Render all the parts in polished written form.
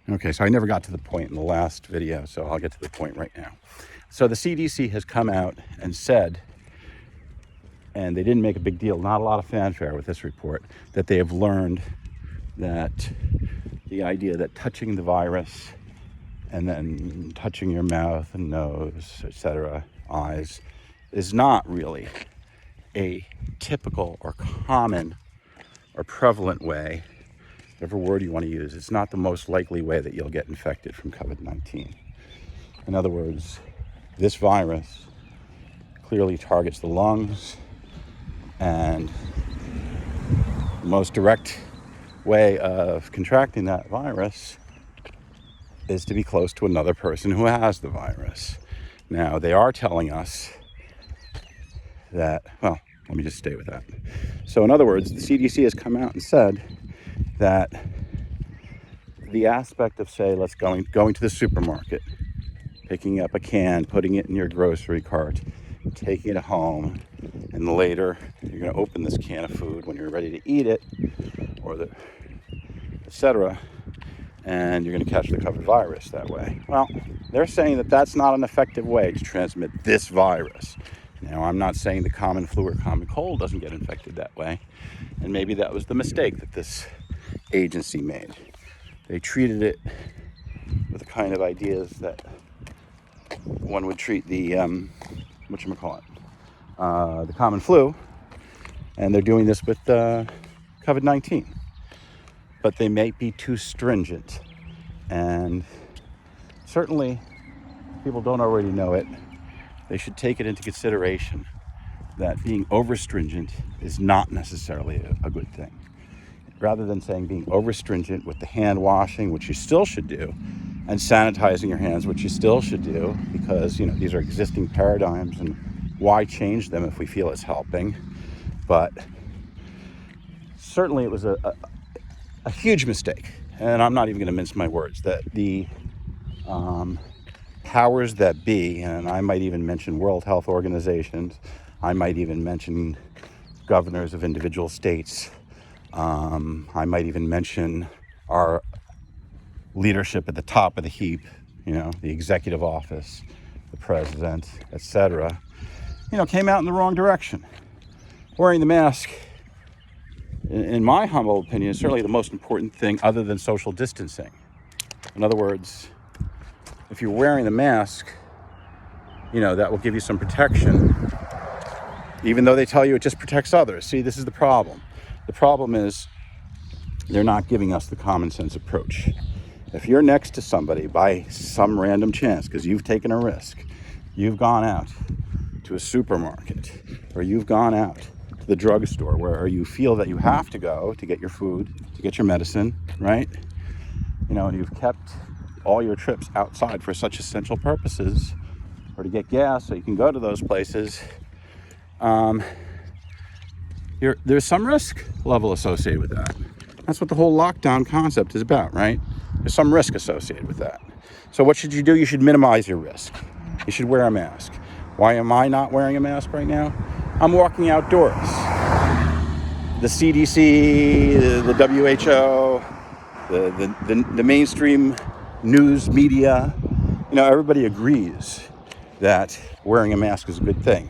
Okay, so I never got to the point in the last video, so I'll get to the point right now. So the CDC has come out and said, and they didn't make a big deal, not a lot of fanfare with this report, that they have learned that the idea that touching the virus and then touching your mouth and nose, etc., eyes, is not really a typical or common or prevalent way, whatever word you want to use. It's not the most likely way that you'll get infected from COVID-19. In other words, this virus clearly targets the lungs, and the most direct way of contracting that virus is to be close to another person who has the virus. Now, they are telling us that, well, let me just stay with that. So in other words, the CDC has come out and said that the aspect of, say, going to the supermarket, picking up a can, putting it in your grocery cart, taking it home, and later you're going to open this can of food when you're ready to eat it, or etc., and you're going to catch the COVID virus that way. Well, they're saying that that's not an effective way to transmit this virus. Now, I'm not saying the common flu or common cold doesn't get infected that way, and maybe that was the mistake that this agency made. They treated it with the kind of ideas that one would treat the the common flu, and they're doing this with COVID-19. But they may be too stringent, and certainly people don't already know it. They should take it into consideration that being over stringent is not necessarily a good thing. Rather than saying being over stringent with the hand washing, which you still should do, and sanitizing your hands, which you still should do, because these are existing paradigms, and why change them if we feel it's helping? But certainly it was a huge mistake, and I'm not even going to mince my words, that the powers that be, and I might even mention World Health Organizations, I might even mention governors of individual states, I might even mention our leadership at the top of the heap, the executive office, the president, etc., came out in the wrong direction. Wearing the mask, in my humble opinion, is certainly the most important thing other than social distancing. In other words, if you're wearing the mask, that will give you some protection, even though they tell you it just protects others. See, this is the problem. The problem is they're not giving us the common sense approach. If you're next to somebody by some random chance, because you've taken a risk, you've gone out to a supermarket, or you've gone out to the drugstore where you feel that you have to go to get your food, to get your medicine, right? And you've kept all your trips outside for such essential purposes, or to get gas so you can go to those places, there's some risk level associated with that. That's what the whole lockdown concept is about, right? There's some risk associated with that. So what should you do? You should minimize your risk. You should wear a mask. Why am I not wearing a mask right now? I'm walking outdoors. The CDC, the WHO, the mainstream news media, everybody agrees that wearing a mask is a good thing.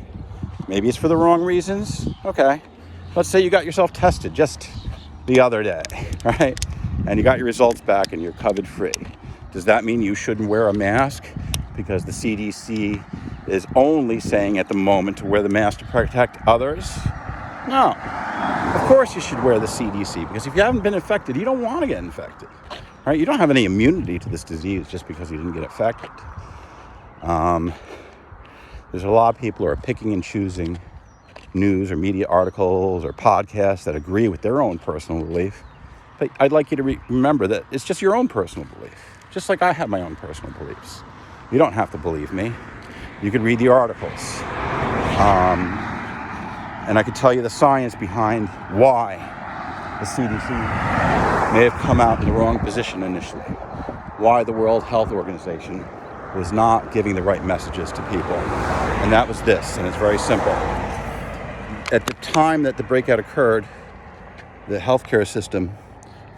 Maybe it's for the wrong reasons. Okay. Let's say you got yourself tested just the other day, right? And you got your results back and you're COVID free. Does that mean you shouldn't wear a mask because the CDC is only saying at the moment to wear the mask to protect others? No. Of course you should wear the CDC, because if you haven't been infected, you don't want to get infected, right? You don't have any immunity to this disease just because you didn't get infected. There's a lot of people who are picking and choosing news or media articles or podcasts that agree with their own personal belief. But I'd like you to remember that it's just your own personal belief, just like I have my own personal beliefs. You don't have to believe me. You could read the articles. And I could tell you the science behind why the CDC may have come out in the wrong position initially, why the World Health Organization was not giving the right messages to people. And that was this, and it's very simple. At the time that the breakout occurred, the healthcare system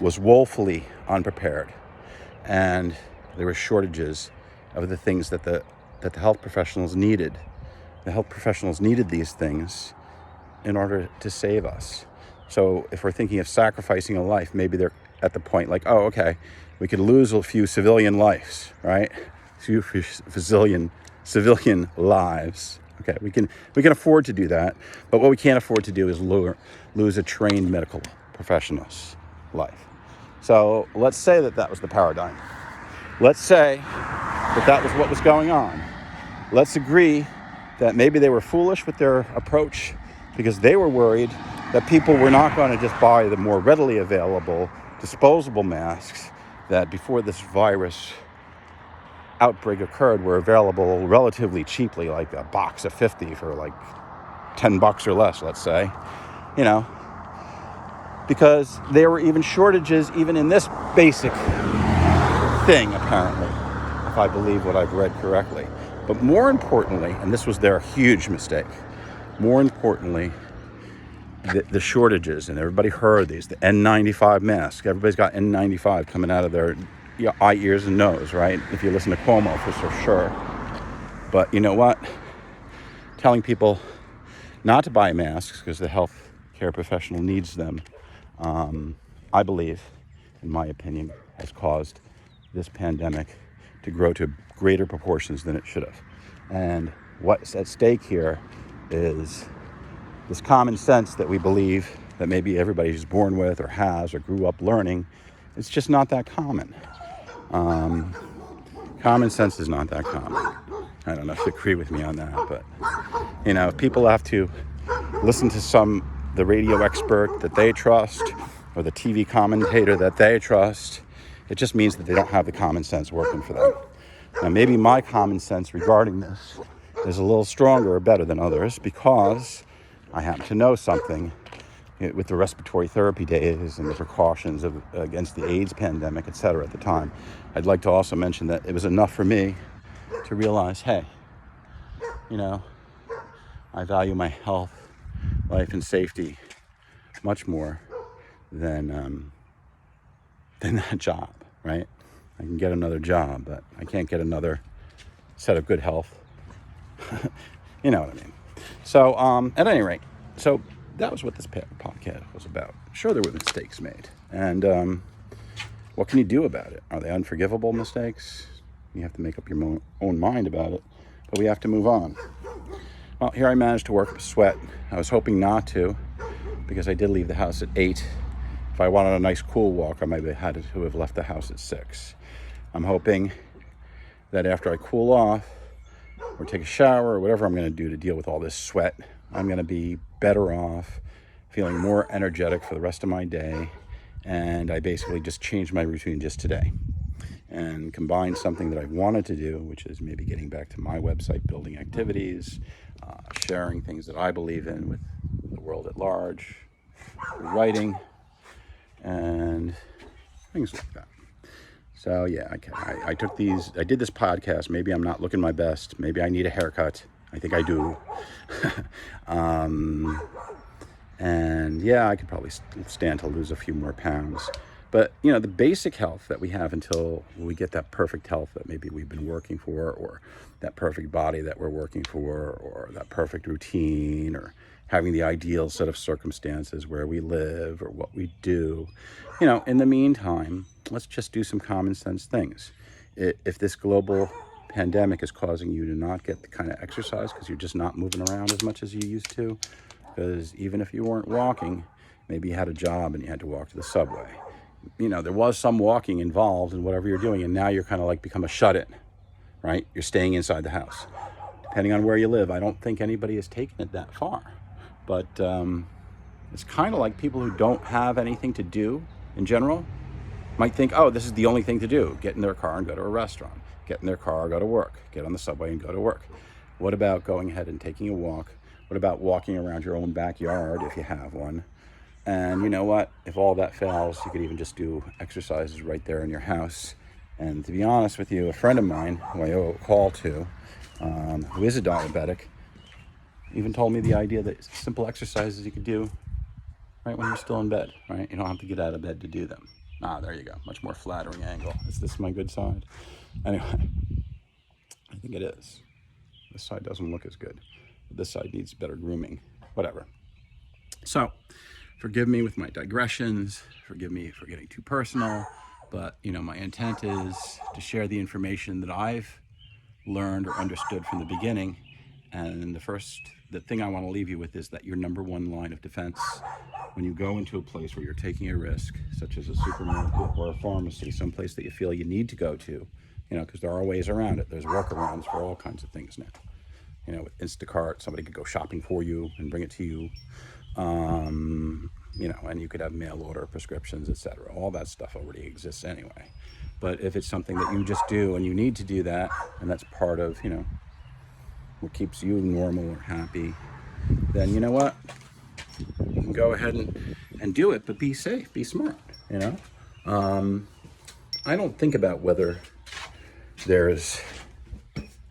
was woefully unprepared. and there were shortages of the things that the health professionals needed. The health professionals needed these things in order to save us. So if we're thinking of sacrificing a life, maybe they're at the point like, oh, okay, we could lose a few civilian lives, right? A few civilian lives. Okay, we can afford to do that, but what we can't afford to do is lose a trained medical professional's life. So let's say that was the paradigm. Let's say that was what was going on. Let's agree that maybe they were foolish with their approach because they were worried that people were not going to just buy the more readily available disposable masks that before this virus outbreak occurred were available relatively cheaply, like a box of 50 for like $10 or less, let's say, because there were even shortages even in this basic thing, apparently, if I believe what I've read correctly. But more importantly, and this was their huge mistake, more importantly, the shortages, and everybody heard these, the N95 mask. Everybody's got N95 coming out of their eye, ears, and nose, right? If you listen to Cuomo, for sure. But you know what? Telling people not to buy masks because the health care professional needs them, I believe, in my opinion, has caused this pandemic to grow to greater proportions than it should have. And what's at stake here is this common sense that we believe that maybe everybody's born with or has or grew up learning. It's just not that common. Common sense is not that common. I don't know if you agree with me on that, but if people have to listen to the radio expert that they trust or the TV commentator that they trust, it just means that they don't have the common sense working for them. Now, maybe my common sense regarding this is a little stronger or better than others because I happen to know something with the respiratory therapy days and the precautions against the AIDS pandemic, et cetera, at the time. I'd like to also mention that it was enough for me to realize, hey, I value my health, life, and safety much more than that job, right? I can get another job, but I can't get another set of good health. You know what I mean? So, at any rate, so that was what this podcast was about. Sure, there were mistakes made. And what can you do about it? Are they unforgivable mistakes? You have to make up your own mind about it. But we have to move on. Well, here I managed to work up a sweat. I was hoping not to, because I did leave the house at 8. If I wanted a nice cool walk, I might have had to have left the house at 6. I'm hoping that after I cool off or take a shower or whatever I'm going to do to deal with all this sweat, I'm going to be better off, feeling more energetic for the rest of my day. And I basically just changed my routine just today and combined something that I wanted to do, which is maybe getting back to my website, building activities, sharing things that I believe in with the world at large, writing, and things like that. So yeah, I took these, I did this podcast. Maybe I'm not looking my best. Maybe I need a haircut. I think I do. And yeah, I could probably stand to lose a few more pounds. But, the basic health that we have until we get that perfect health that maybe we've been working for, or that perfect body that we're working for, or that perfect routine, or having the ideal set of circumstances where we live or what we do. In the meantime, let's just do some common sense things. If this global pandemic is causing you to not get the kind of exercise because you're just not moving around as much as you used to, because even if you weren't walking, maybe you had a job and you had to walk to the subway. There was some walking involved in whatever you're doing, and now you're kind of like become a shut-in, right? You're staying inside the house. Depending on where you live, I don't think anybody has taken it that far. But it's kind of like people who don't have anything to do in general might think, oh, this is the only thing to do. Get in their car and go to a restaurant. Get in their car, go to work. Get on the subway and go to work. What about going ahead and taking a walk? What about walking around your own backyard if you have one? And you know what? If all that fails, you could even just do exercises right there in your house. And to be honest with you, a friend of mine who I owe a call to, who is a diabetic, even told me the idea that simple exercises you could do right when you're still in bed, right? You don't have to get out of bed to do them. There you go. Much more flattering angle. Is this my good side? Anyway, I think it is. This side doesn't look as good. This side needs better grooming. Whatever. So, forgive me with my digressions. Forgive me for getting too personal. But, my intent is to share the information that I've learned or understood from the beginning. And the thing I want to leave you with is that your number one line of defense when you go into a place where you're taking a risk, such as a supermarket or a pharmacy, someplace that you feel you need to go to, because there are ways around it. There's workarounds for all kinds of things now. With Instacart, somebody could go shopping for you and bring it to you. And you could have mail order prescriptions, etc. All that stuff already exists anyway. But if it's something that you just do and you need to do that, and that's part of, what keeps you normal or happy, then you know what? You can go ahead and do it, but be safe, be smart, I don't think about whether there's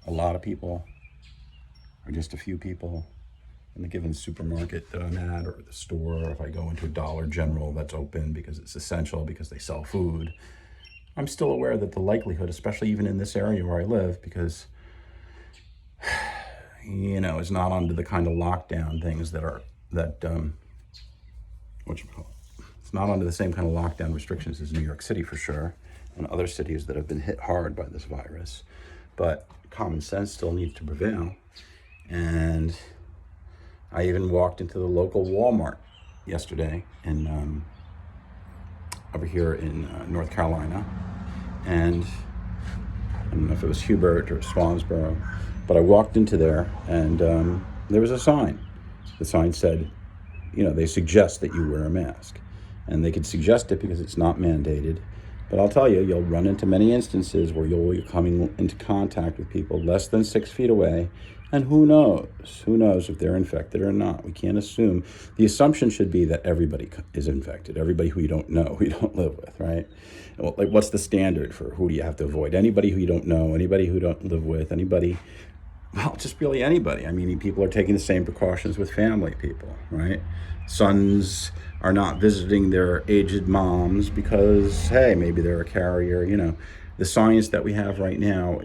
a lot of people or just a few people in the given supermarket that I'm at, or the store, or if I go into a Dollar General that's open because it's essential, because they sell food. I'm still aware that the likelihood, especially even in this area where I live, because, it's not under the kind of lockdown things it's not under the same kind of lockdown restrictions as New York City for sure, and other cities that have been hit hard by this virus. But common sense still needs to prevail. And I even walked into the local Walmart yesterday over here in North Carolina, and I don't know if it was Hubert or Swansboro, but I walked into there, and there was a sign. The sign said, they suggest that you wear a mask, and they could suggest it because it's not mandated. But I'll tell you, you'll run into many instances where you'll be coming into contact with people less than 6 feet away. And who knows if they're infected or not. We can't assume. The assumption should be that everybody is infected, everybody who you don't know, who you don't live with, right? Well, like, what's the standard for who do you have to avoid? Anybody who you don't know, anybody who you don't live with, just really anybody. I mean, people are taking the same precautions with family people, right? Sons are not visiting their aged moms because, hey, maybe they're a carrier. The science that we have right now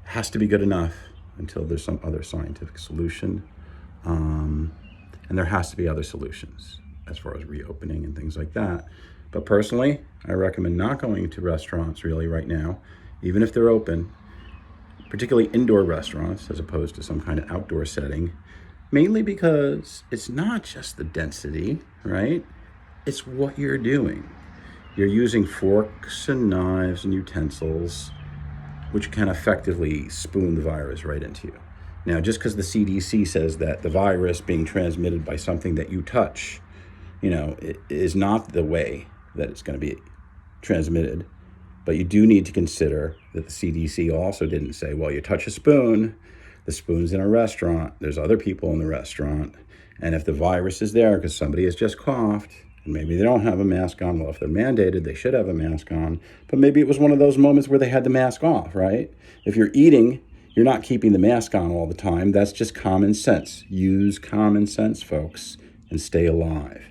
has to be good enough until there's some other scientific solution. And there has to be other solutions as far as reopening and things like that. But personally, I recommend not going to restaurants really right now, even if they're open, particularly indoor restaurants as opposed to some kind of outdoor setting, mainly because it's not just the density, right? It's what you're doing. You're using forks and knives and utensils, which can effectively spoon the virus right into you. Now, just because the CDC says that the virus being transmitted by something that you touch, it is not the way that it's going to be transmitted. But you do need to consider that the CDC also didn't say, well, you touch a spoon, the spoon's in a restaurant, there's other people in the restaurant, and if the virus is there because somebody has just coughed, and maybe they don't have a mask on. Well, if they're mandated, they should have a mask on. But maybe it was one of those moments where they had the mask off, right? If you're eating, you're not keeping the mask on all the time. That's just common sense. Use common sense, folks, and stay alive.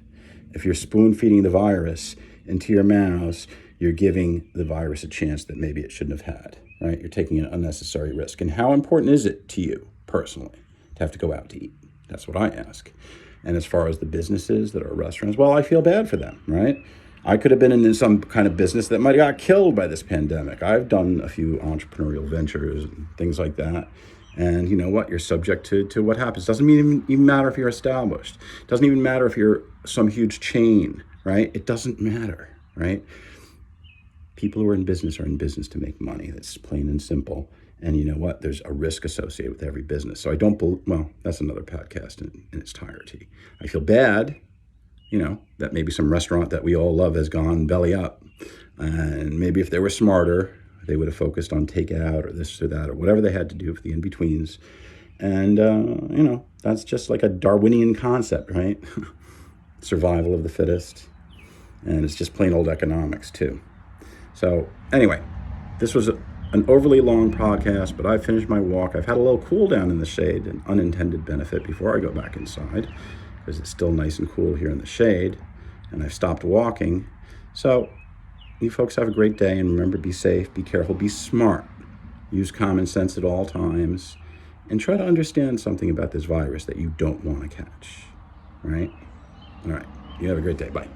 If you're spoon feeding the virus into your mouths, you're giving the virus a chance that maybe it shouldn't have had, right? You're taking an unnecessary risk. And how important is it to you personally to have to go out to eat? That's what I ask. And as far as the businesses that are restaurants, well, I feel bad for them, right? I could have been in some kind of business that might have got killed by this pandemic. I've done a few entrepreneurial ventures and things like that. And you know what? You're subject to what happens. Doesn't even matter if you're established. Doesn't even matter if you're some huge chain, right? It doesn't matter, right? People who are in business to make money. That's plain and simple. And you know what? There's a risk associated with every business. So I don't well, that's another podcast in its entirety. I feel bad, that maybe some restaurant that we all love has gone belly up. And maybe if they were smarter, they would have focused on takeout or this or that or whatever they had to do for the in-betweens. And, that's just like a Darwinian concept, right? Survival of the fittest. And it's just plain old economics too. So anyway, this was an overly long podcast, but I finished my walk. I've had a little cool down in the shade, an unintended benefit before I go back inside, because it's still nice and cool here in the shade, and I've stopped walking. So you folks have a great day, and remember, be safe, be careful, be smart. Use common sense at all times, and try to understand something about this virus that you don't want to catch, right? All right. You have a great day. Bye.